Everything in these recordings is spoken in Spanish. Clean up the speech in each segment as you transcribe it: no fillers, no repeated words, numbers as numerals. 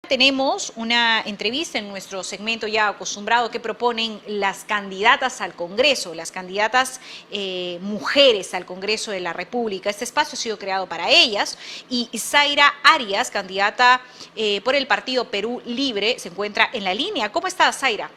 Tenemos una entrevista en nuestro segmento ya acostumbrado que proponen las candidatas al Congreso, las candidatas mujeres al Congreso de la República. Este espacio ha sido creado para ellas y Zaira Arias, candidata por el partido Perú Libre, se encuentra en la línea. ¿Cómo estás, Zaira?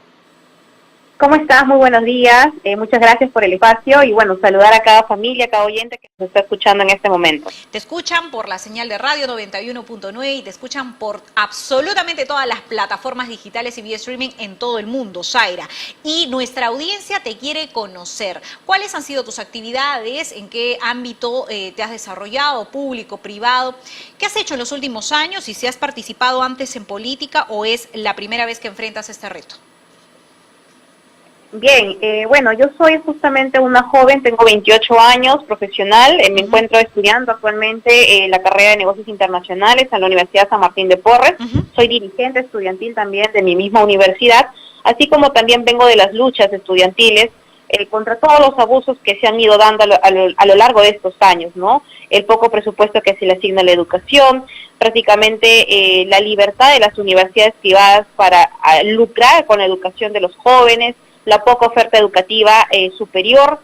¿Cómo estás? Muy buenos días. Muchas gracias por el espacio y bueno, saludar a cada familia, a cada oyente que nos está escuchando en este momento. Te escuchan por la señal de radio 91.9 y te escuchan por absolutamente todas las plataformas digitales y vía streaming en todo el mundo, Zaira. Y nuestra audiencia te quiere conocer. ¿Cuáles han sido tus actividades? ¿En qué ámbito te has desarrollado? ¿Público, privado? ¿Qué has hecho en los últimos años? ¿Y si has participado antes en política o es la primera vez que enfrentas este reto? Bien, bueno, yo soy justamente una joven, tengo 28 años, profesional, me encuentro estudiando actualmente la carrera de negocios internacionales en la Universidad San Martín de Porres, soy dirigente estudiantil también de mi misma universidad, así como también vengo de las luchas estudiantiles contra todos los abusos que se han ido dando a lo largo de estos años, ¿no? El poco presupuesto que se le asigna a la educación, prácticamente la libertad de las universidades privadas para lucrar con la educación de los jóvenes, la poca oferta educativa superior,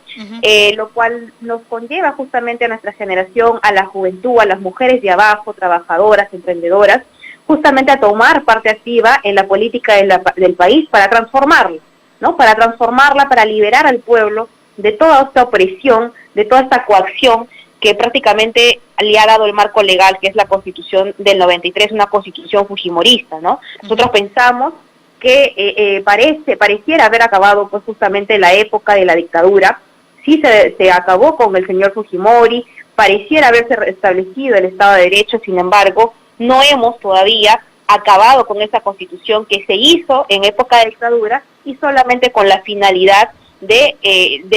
lo cual nos conlleva justamente a nuestra generación, a la juventud, a las mujeres de abajo, trabajadoras, emprendedoras, justamente a tomar parte activa en la política del país para transformarla, ¿no? Para transformarla, para liberar al pueblo de toda esta opresión, de toda esta coacción que prácticamente le ha dado el marco legal, que es la Constitución del 93, una constitución fujimorista, ¿no? Nosotros pensamos que pareciera haber acabado pues justamente la época de la dictadura, sí se acabó con el señor Fujimori, pareciera haberse restablecido el Estado de Derecho, sin embargo, no hemos todavía acabado con esa constitución que se hizo en época de dictadura y solamente con la finalidad de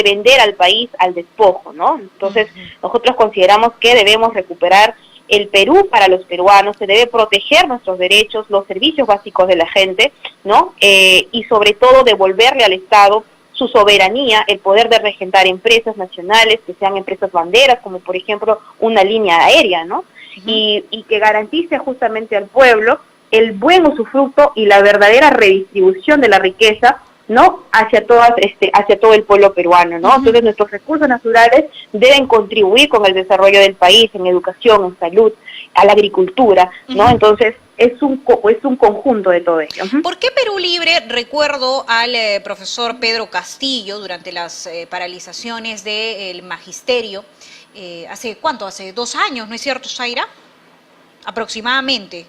vender al país al despojo, ¿no? Entonces, nosotros consideramos que debemos recuperar el Perú para los peruanos, se debe proteger nuestros derechos, los servicios básicos de la gente, ¿no? Y sobre todo devolverle al Estado su soberanía, el poder de regentar empresas nacionales, que sean empresas banderas, como por ejemplo una línea aérea, ¿no? Y que garantice justamente al pueblo el buen usufructo y la verdadera redistribución de la riqueza, ¿no? Hacia todo el pueblo peruano, ¿no? Entonces nuestros recursos naturales deben contribuir con el desarrollo del país, en educación, en salud, a la agricultura, ¿no? Entonces es un conjunto de todo ello. ¿Por qué Perú Libre? Recuerdo al profesor Pedro Castillo durante las paralizaciones del magisterio, ¿hace cuánto? Hace 2 años, ¿no es cierto, Zaira? Aproximadamente.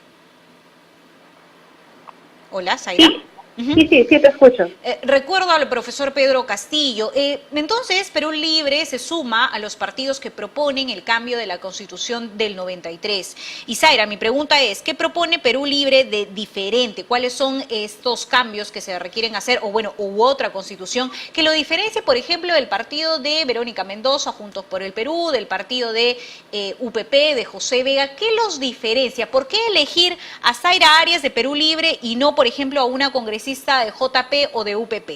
Hola, Zaira. Sí. Sí, te escucho. Recuerdo al profesor Pedro Castillo. Entonces, Perú Libre se suma a los partidos que proponen el cambio de la Constitución del 93. Y Zaira, mi pregunta es, ¿qué propone Perú Libre de diferente? ¿Cuáles son estos cambios que se requieren hacer, o bueno, u otra Constitución, que lo diferencie, por ejemplo, del partido de Verónica Mendoza, Juntos por el Perú, del partido de UPP, de José Vega? ¿Qué los diferencia? ¿Por qué elegir a Zaira Arias de Perú Libre y no, por ejemplo, a una congresista de JP o de UPP?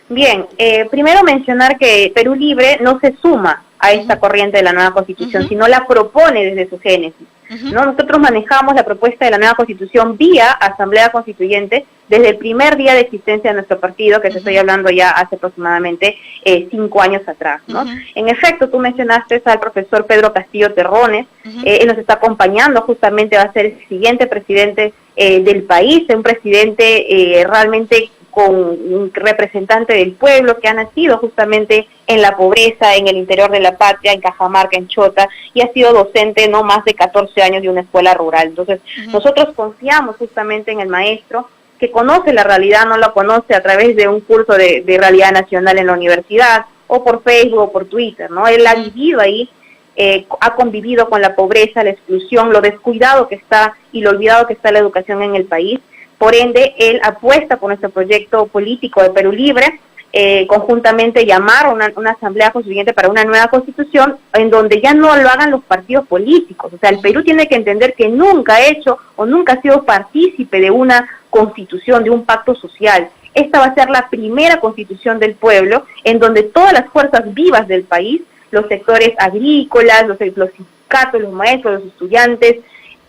Bien, primero mencionar que Perú Libre no se suma a esta corriente de la nueva Constitución, sino la propone desde su génesis, ¿no? Nosotros manejamos la propuesta de la nueva Constitución vía Asamblea Constituyente desde el primer día de existencia de nuestro partido, que te estoy hablando ya hace aproximadamente 5 años atrás, ¿no? En efecto, tú mencionaste al profesor Pedro Castillo Terrones, él nos está acompañando, justamente va a ser el siguiente presidente del país, un presidente realmente con un representante del pueblo que ha nacido justamente en la pobreza, en el interior de la patria, en Cajamarca, en Chota, y ha sido docente no más de 14 años de una escuela rural. Entonces, nosotros confiamos justamente en el maestro, que conoce la realidad, no la conoce a través de un curso de realidad nacional en la universidad, o por Facebook, o por Twitter, ¿no? Él ha vivido ahí, ha convivido con la pobreza, la exclusión, lo descuidado que está y lo olvidado que está la educación en el país. Por ende, él apuesta por nuestro proyecto político de Perú Libre, conjuntamente llamar a una asamblea constituyente para una nueva constitución, en donde ya no lo hagan los partidos políticos. O sea, el Perú tiene que entender que nunca ha hecho o nunca ha sido partícipe de una constitución, de un pacto social. Esta va a ser la primera constitución del pueblo, en donde todas las fuerzas vivas del país, los sectores agrícolas, los sindicatos, los maestros, los estudiantes,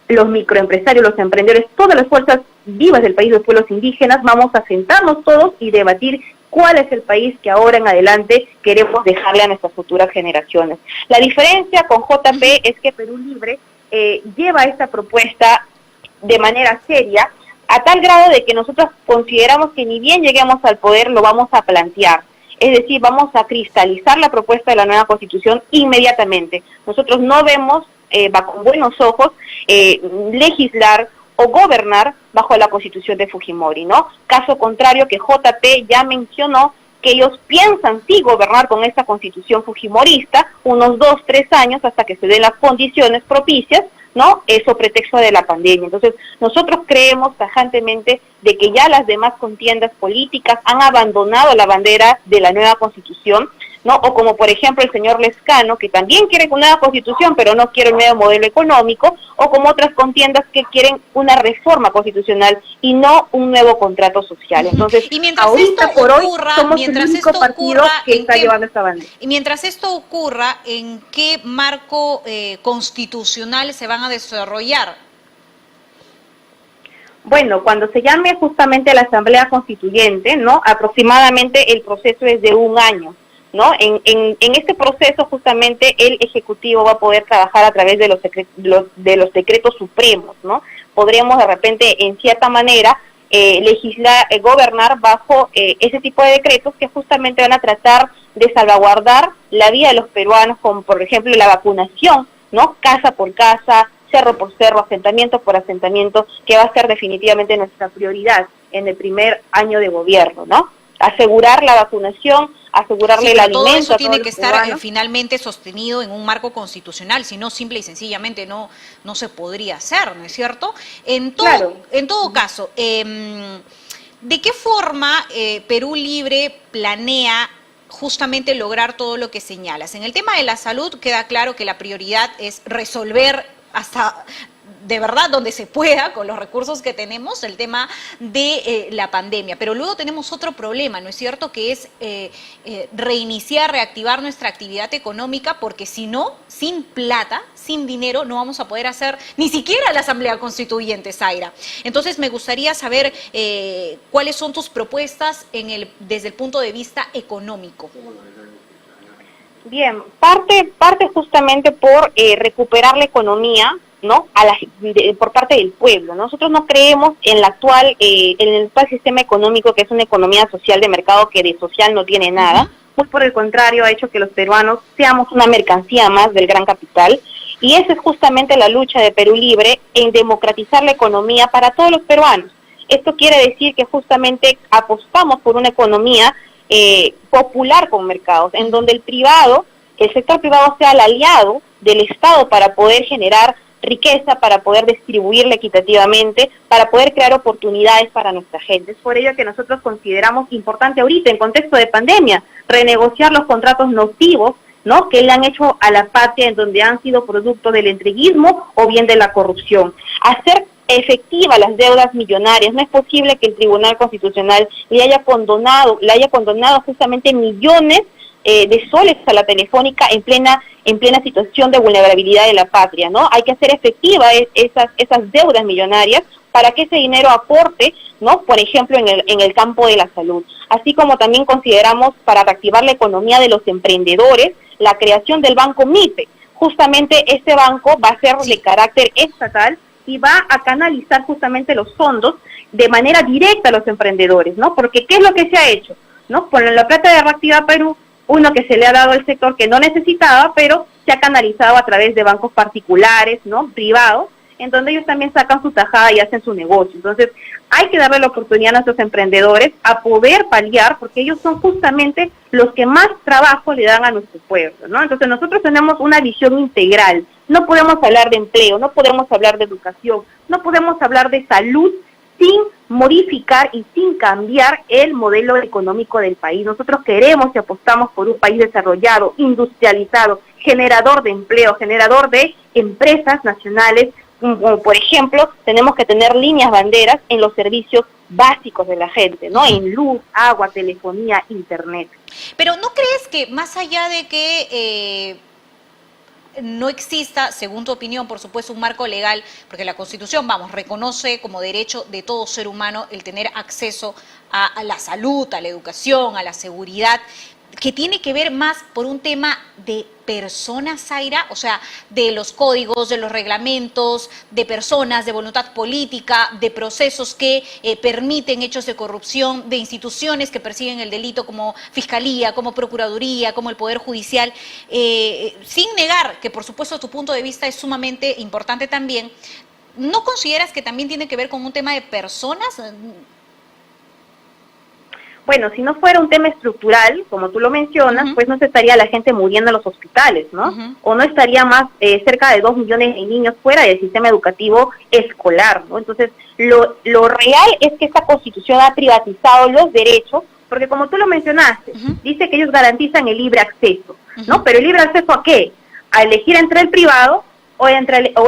los microempresarios, los emprendedores, todas las fuerzas vivas del país, los pueblos indígenas, vamos a sentarnos todos y debatir cuál es el país que ahora en adelante queremos dejarle a nuestras futuras generaciones. La diferencia con JP es que Perú Libre lleva esta propuesta de manera seria, a tal grado de que nosotros consideramos que ni bien lleguemos al poder lo vamos a plantear. Es decir, vamos a cristalizar la propuesta de la nueva Constitución inmediatamente. Nosotros no vemos con buenos ojos legislar o gobernar bajo la Constitución de Fujimori, ¿no? Caso contrario que JP ya mencionó que ellos piensan sí gobernar con esta Constitución fujimorista unos 2, 3 años hasta que se den las condiciones propicias, ¿no? Eso pretexto de la pandemia. Entonces, nosotros creemos tajantemente de que ya las demás contiendas políticas han abandonado la bandera de la nueva Constitución, ¿no? O como por ejemplo el señor Lescano, que también quiere una nueva Constitución, pero no quiere un nuevo modelo económico, o como otras contiendas que quieren una reforma constitucional y no un nuevo contrato social. Entonces, y mientras ahorita esto por ocurra, hoy somos el único partido que está llevando esta bandera. Y mientras esto ocurra, ¿en qué marco constitucional se van a desarrollar? Bueno, cuando se llame justamente a la Asamblea Constituyente, ¿no? Aproximadamente el proceso es de 1 año, ¿no? En este proceso justamente el Ejecutivo va a poder trabajar a través de los decretos supremos, ¿no? Podremos de repente, en cierta manera, legislar, gobernar bajo ese tipo de decretos que justamente van a tratar de salvaguardar la vida de los peruanos, como por ejemplo la vacunación, ¿no? Casa por casa, cerro por cerro, asentamiento por asentamiento, que va a ser definitivamente nuestra prioridad en el primer año de gobierno, ¿no? Asegurar la vacunación, asegurarle el alimento. Todo eso tiene que estar peruanos. Finalmente sostenido en un marco constitucional, si no, simple y sencillamente no se podría hacer, ¿no es cierto? En todo caso, ¿de qué forma Perú Libre planea justamente lograr todo lo que señalas? En el tema de la salud queda claro que la prioridad es resolver hasta de verdad donde se pueda con los recursos que tenemos el tema de la pandemia, pero luego tenemos otro problema, ¿no es cierto?, que es reiniciar, reactivar nuestra actividad económica, porque si no, sin plata, sin dinero, no vamos a poder hacer ni siquiera la Asamblea Constituyente, Zaira. Entonces me gustaría saber cuáles son tus propuestas desde el punto de vista económico. Bien, parte justamente por recuperar la economía, ¿no? Por parte del pueblo. Nosotros no creemos en el actual sistema económico, que es una economía social de mercado que de social no tiene nada. Muy por el contrario, ha hecho que los peruanos seamos una mercancía más del gran capital, y esa es justamente la lucha de Perú Libre en democratizar la economía para todos los peruanos. Esto quiere decir que justamente apostamos por una economía popular con mercados, en donde el sector privado sea el aliado del Estado para poder generar riqueza, para poder distribuirla equitativamente, para poder crear oportunidades para nuestra gente. Es por ello que nosotros consideramos importante ahorita, en contexto de pandemia, renegociar los contratos nocivos, ¿no?, que le han hecho a la patria, en donde han sido producto del entreguismo o bien de la corrupción. Hacer efectiva las deudas millonarias. No es posible que el Tribunal Constitucional le haya condonado justamente millones de soles a la Telefónica en plena situación de vulnerabilidad de la patria, ¿no? Hay que hacer efectiva esas deudas millonarias para que ese dinero aporte, ¿no?, por ejemplo, en el campo de la salud. Así como también consideramos, para reactivar la economía de los emprendedores, la creación del Banco MIPE. Justamente este banco va a ser de carácter estatal y va a canalizar justamente los fondos de manera directa a los emprendedores, ¿no? Porque ¿qué es lo que se ha hecho? ¿No? Con la plata de Reactiva Perú, uno que se le ha dado al sector que no necesitaba, pero se ha canalizado a través de bancos particulares, ¿no?, privados, en donde ellos también sacan su tajada y hacen su negocio. Entonces, hay que darle la oportunidad a nuestros emprendedores a poder paliar, porque ellos son justamente los que más trabajo le dan a nuestro pueblo, ¿no? Entonces, nosotros tenemos una visión integral. No podemos hablar de empleo, no podemos hablar de educación, no podemos hablar de salud sin modificar y sin cambiar el modelo económico del país. Nosotros queremos y apostamos por un país desarrollado, industrializado, generador de empleo, generador de empresas nacionales. Como por ejemplo, tenemos que tener líneas banderas en los servicios básicos de la gente, ¿no? En luz, agua, telefonía, internet. Pero ¿no crees que más allá de que no exista, según tu opinión, por supuesto, un marco legal, porque la Constitución, vamos, reconoce como derecho de todo ser humano el tener acceso a la salud, a la educación, a la seguridad, que tiene que ver más por un tema de personas, Zaira, o sea, de los códigos, de los reglamentos, de personas, de voluntad política, de procesos que permiten hechos de corrupción, de instituciones que persiguen el delito como Fiscalía, como Procuraduría, como el Poder Judicial, sin negar que, por supuesto, tu punto de vista es sumamente importante también. ¿No consideras que también tiene que ver con un tema de personas? Bueno, si no fuera un tema estructural, como tú lo mencionas, pues no se estaría la gente muriendo en los hospitales, ¿no? O no estaría más cerca de 2 millones de niños fuera del sistema educativo escolar, ¿no? Entonces, lo real es que esta Constitución ha privatizado los derechos, porque como tú lo mencionaste, dice que ellos garantizan el libre acceso, ¿no? Pero ¿el libre acceso a qué? A elegir entre el privado o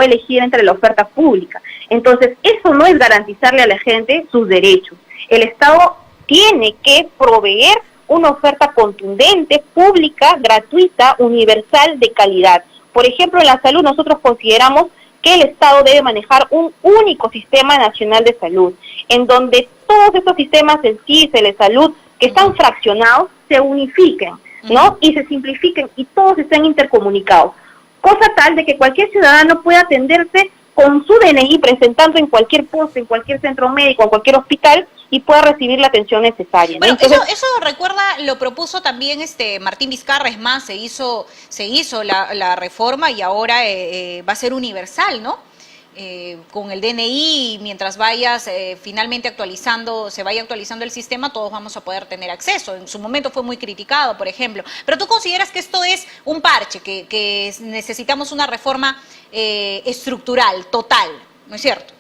elegir entre la oferta pública. Entonces, eso no es garantizarle a la gente sus derechos. El Estado tiene que proveer una oferta contundente, pública, gratuita, universal, de calidad. Por ejemplo, en la salud nosotros consideramos que el Estado debe manejar un único sistema nacional de salud, en donde todos estos sistemas del CIS, de salud, que están fraccionados, se unifiquen, ¿no? Y se simplifiquen y todos estén intercomunicados. Cosa tal de que cualquier ciudadano pueda atenderse con su DNI presentando en cualquier poste, en cualquier centro médico, en cualquier hospital, y pueda recibir la atención necesaria, ¿no? Bueno, entonces, eso recuerda, lo propuso también Martín Vizcarra, es más, se hizo la reforma y ahora va a ser universal, ¿no? Con el DNI, mientras vayas finalmente se vaya actualizando el sistema, todos vamos a poder tener acceso. En su momento fue muy criticado, por ejemplo. Pero tú consideras que esto es un parche, que necesitamos una reforma estructural, total, ¿no es cierto?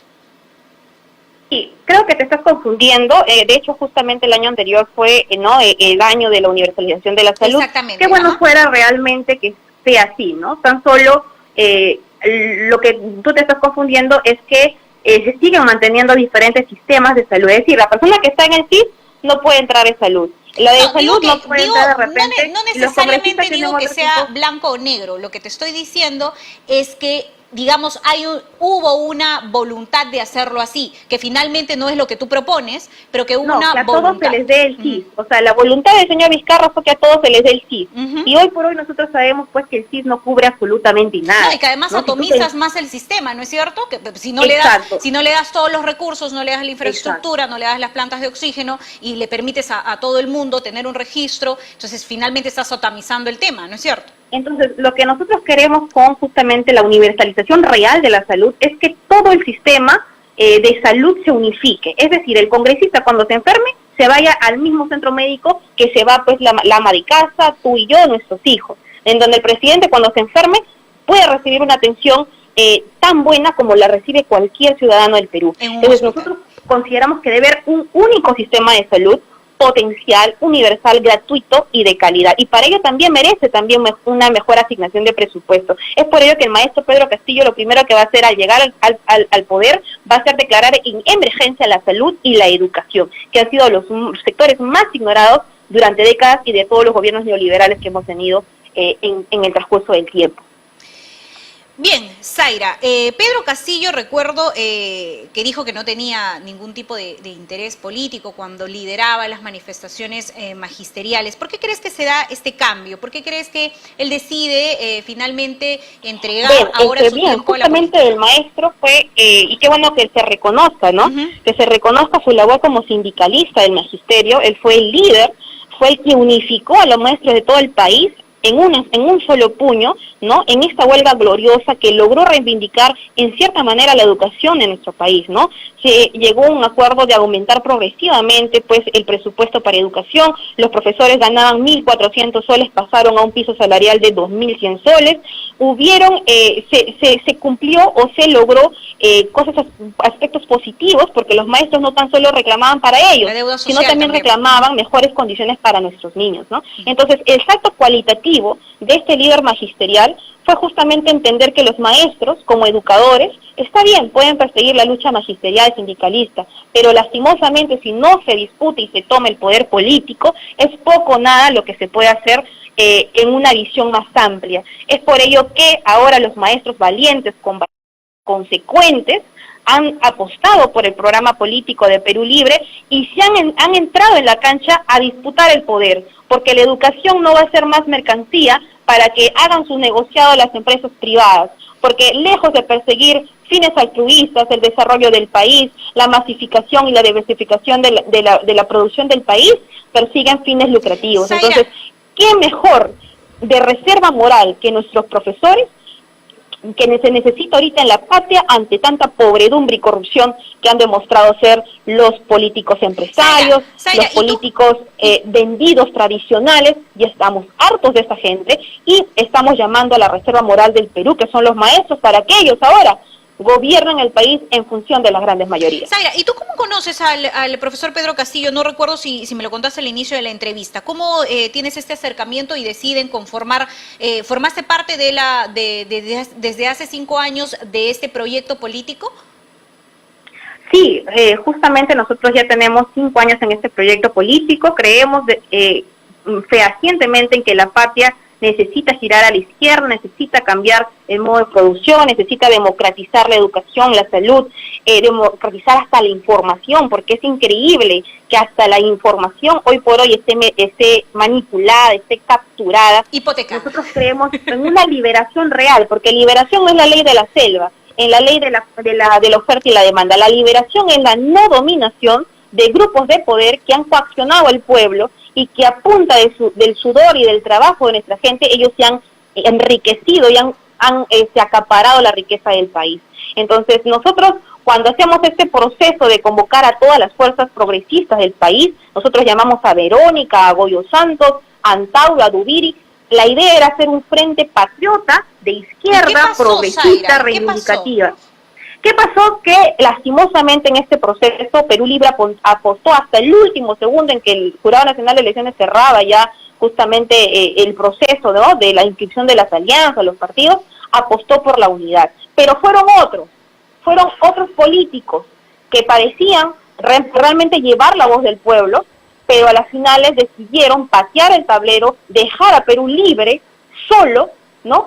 Sí, creo que te estás confundiendo. De hecho, justamente el año anterior fue el año de la universalización de la salud. Exactamente. Qué bueno fuera realmente que sea así, ¿no? Tan solo lo que tú te estás confundiendo es que se siguen manteniendo diferentes sistemas de salud. Es decir, la persona que está en el CIS no puede entrar en salud. La de salud no puede entrar de repente. No necesariamente digo que sea blanco o negro. Lo que te estoy diciendo es que, digamos, hubo una voluntad de hacerlo así, que finalmente no es lo que tú propones, pero que hubo una que a voluntad. todos se les dé el CIS. O sea, la voluntad del señor Vizcarra fue que a todos se les dé el CIS. Y hoy por hoy nosotros sabemos pues que el CIS no cubre absolutamente nada. No, y que además atomizas más el sistema, ¿no es cierto? Que si no le das todos los recursos, no le das la infraestructura, no le das las plantas de oxígeno y le permites a todo el mundo tener un registro, entonces finalmente estás atomizando el tema, ¿no es cierto? Entonces, lo que nosotros queremos con justamente la universalización real de la salud es que todo el sistema de salud se unifique. Es decir, el congresista cuando se enferme se vaya al mismo centro médico que se va pues la ama de casa, tú y yo, nuestros hijos. En donde el presidente cuando se enferme puede recibir una atención tan buena como la recibe cualquier ciudadano del Perú. Entonces, nosotros consideramos que debe haber un único sistema de salud potencial, universal, gratuito y de calidad. Y para ello también merece una mejor asignación de presupuesto. Es por ello que el maestro Pedro Castillo lo primero que va a hacer al llegar al poder va a ser declarar en emergencia la salud y la educación, que han sido los sectores más ignorados durante décadas y de todos los gobiernos neoliberales que hemos tenido en el transcurso del tiempo. Bien, Zaira, Pedro Castillo recuerdo que dijo que no tenía ningún tipo de interés político cuando lideraba las manifestaciones magisteriales. ¿Por qué crees que se da este cambio? ¿Por qué crees que él decide finalmente entregar ahora su tiempo a la política? Justamente el maestro fue, y qué bueno que se reconozca, ¿no? Que se reconozca su labor como sindicalista del magisterio. Él fue el líder, fue el que unificó a los maestros de todo el país en un solo puño, ¿no? En esta huelga gloriosa que logró reivindicar en cierta manera la educación en nuestro país, ¿no? Se llegó a un acuerdo de aumentar progresivamente pues el presupuesto para educación. Los profesores ganaban 1.400 soles, pasaron a un piso salarial de 2.100 soles. Se cumplió o se logró aspectos positivos, porque los maestros no tan solo reclamaban para ellos, sino también reclamaban mejores condiciones para nuestros niños, ¿no? Entonces, el salto cualitativo objetivo de este líder magisterial fue justamente entender que los maestros, como educadores, está bien, pueden perseguir la lucha magisterial sindicalista, pero lastimosamente si no se discute y se toma el poder político, es poco o nada lo que se puede hacer en una visión más amplia. Es por ello que ahora los maestros valientes, consecuentes, han apostado por el programa político de Perú Libre y han entrado en la cancha a disputar el poder, porque la educación no va a ser más mercancía para que hagan su negociado las empresas privadas, porque lejos de perseguir fines altruistas, el desarrollo del país, la masificación y la diversificación de la producción del país, persiguen fines lucrativos. Zaira. Entonces, ¿qué mejor de reserva moral que nuestros profesores, que se necesita ahorita en la patria ante tanta pobredumbre y corrupción que han demostrado ser los políticos empresarios, Zaira, los políticos vendidos tradicionales? Y estamos hartos de esta gente y estamos llamando a la reserva moral del Perú, que son los maestros, para que ellos ahora gobiernan el país en función de las grandes mayorías. Zaira, ¿y tú cómo conoces al profesor Pedro Castillo? No recuerdo si me lo contaste al inicio de la entrevista. ¿Cómo tienes este acercamiento y deciden conformar, formaste parte desde hace 5 años de este proyecto político? Sí, justamente nosotros ya tenemos 5 años en este proyecto político. Creemos fehacientemente en que la patria necesita girar a la izquierda, necesita cambiar el modo de producción, necesita democratizar la educación, la salud, democratizar hasta la información, porque es increíble que hasta la información hoy por hoy esté manipulada, esté capturada. Hipotecada. Nosotros creemos en una liberación real, porque liberación no es la ley de la selva, en la ley de la oferta y la demanda. La liberación es la no dominación de grupos de poder que han coaccionado al pueblo y que a punta del sudor y del trabajo de nuestra gente, ellos se han enriquecido y han acaparado la riqueza del país. Entonces nosotros, cuando hacemos este proceso de convocar a todas las fuerzas progresistas del país, nosotros llamamos a Verónica, a Goyo Santos, a Antauro, a Dubiri. La idea era hacer un frente patriota de izquierda, progresista, reivindicativa. ¿Qué pasó? Que lastimosamente en este proceso Perú Libre apostó hasta el último segundo en que el Jurado Nacional de Elecciones cerraba ya justamente el proceso, ¿no?, de la inscripción de las alianzas, los partidos, apostó por la unidad. Pero fueron otros políticos que parecían realmente llevar la voz del pueblo, pero a las finales decidieron patear el tablero, dejar a Perú Libre solo, ¿no?,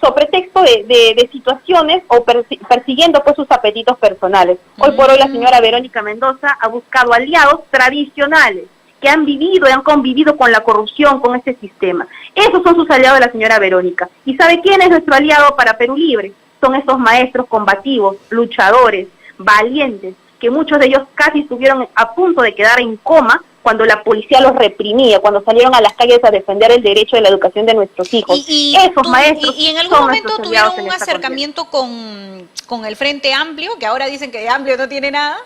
sobre pretexto de situaciones o persiguiendo pues sus apetitos personales. Hoy por hoy la señora Verónica Mendoza ha buscado aliados tradicionales que han vivido y han convivido con la corrupción, con este sistema. Esos son sus aliados de la señora Verónica. ¿Y sabe quién es nuestro aliado para Perú Libre? Son esos maestros combativos, luchadores, valientes, que muchos de ellos casi estuvieron a punto de quedar en coma cuando la policía los reprimía, cuando salieron a las calles a defender el derecho de la educación de nuestros hijos. Esos maestros ¿Y en algún momento tuvieron un acercamiento con el Frente Amplio, que ahora dicen que Amplio no tiene nada?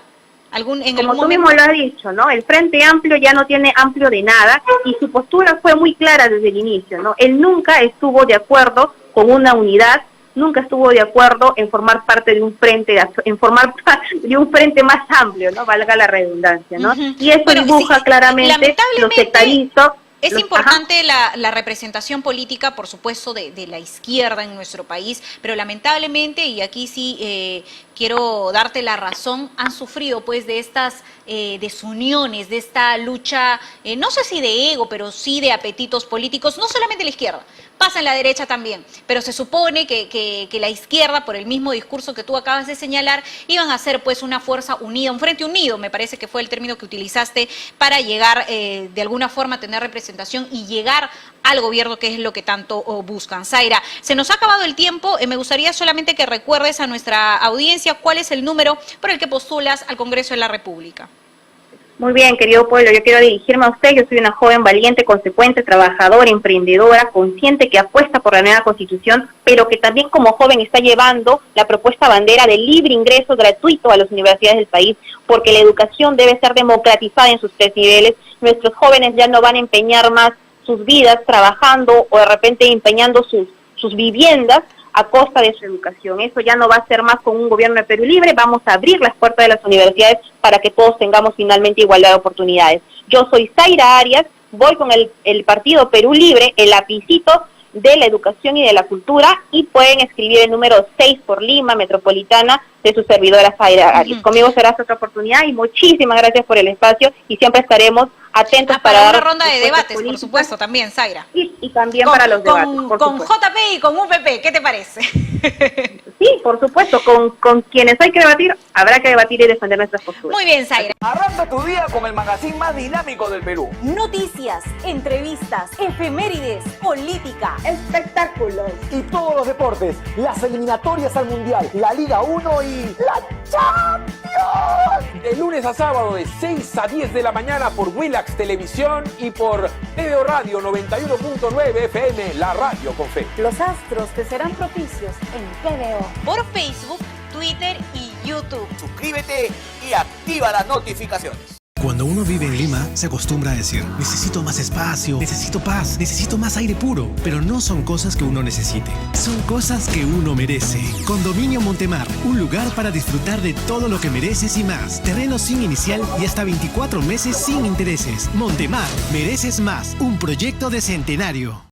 Como tú mismo lo has dicho, ¿no? El Frente Amplio ya no tiene amplio de nada y su postura fue muy clara desde el inicio, ¿no? Él nunca estuvo de acuerdo con una unidad, nunca estuvo de acuerdo en formar parte de un frente, más amplio, ¿no? Valga la redundancia, ¿no? Y eso dibuja claramente los sectaristas. Es importante la representación política, por supuesto, de la izquierda en nuestro país, pero lamentablemente, y aquí sí quiero darte la razón, han sufrido pues de estas desuniones, de esta lucha, no sé si de ego, pero sí de apetitos políticos, no solamente la izquierda, pasa en la derecha también, pero se supone que la izquierda, por el mismo discurso que tú acabas de señalar, iban a ser pues una fuerza unida, un frente unido, me parece que fue el término que utilizaste, para llegar de alguna forma a tener representación y llegar al gobierno, que es lo que tanto buscan. Zaira, se nos ha acabado el tiempo, me gustaría solamente que recuerdes a nuestra audiencia cuál es el número por el que postulas al Congreso de la República. Muy bien, querido pueblo, yo quiero dirigirme a usted. Yo soy una joven valiente, consecuente, trabajadora, emprendedora, consciente, que apuesta por la nueva Constitución, pero que también como joven está llevando la propuesta bandera de libre ingreso gratuito a las universidades del país, porque la educación debe ser democratizada en sus 3 niveles. Nuestros jóvenes ya no van a empeñar más sus vidas trabajando o de repente empeñando sus viviendas a costa de su educación. Eso ya no va a ser más con un gobierno de Perú Libre. Vamos a abrir las puertas de las universidades para que todos tengamos finalmente igualdad de oportunidades. Yo soy Zaira Arias, voy con el partido Perú Libre, el lapicito de la educación y de la cultura, y pueden escribir el número 6 por Lima, Metropolitana, de su servidora Zaira Arias. Conmigo será esta otra oportunidad y muchísimas gracias por el espacio y siempre estaremos atentos para una ronda de debates, por supuesto, también, Zaira. Y también para los debates. Con JP y con UPP, ¿qué te parece? Sí, por supuesto, con quienes hay que debatir, habrá que debatir y defender nuestras posturas. Muy bien, Zaira. Arranca tu día con el magazine más dinámico del Perú. Noticias, entrevistas, efemérides, política, espectáculos y todos los deportes, las eliminatorias al Mundial, la Liga 1 y la Champions. De lunes a sábado de 6 a 10 de la mañana por Willax Televisión y por TVO Radio 91.9 FM, la radio con fe. Los astros te serán propicios en TVO. Por Facebook, Twitter y YouTube. Suscríbete y activa las notificaciones. Cuando uno vive en Lima, se acostumbra a decir, necesito más espacio, necesito paz, necesito más aire puro. Pero no son cosas que uno necesite, son cosas que uno merece. Condominio Montemar, un lugar para disfrutar de todo lo que mereces y más. Terreno sin inicial y hasta 24 meses sin intereses. Montemar, mereces más, un proyecto de centenario.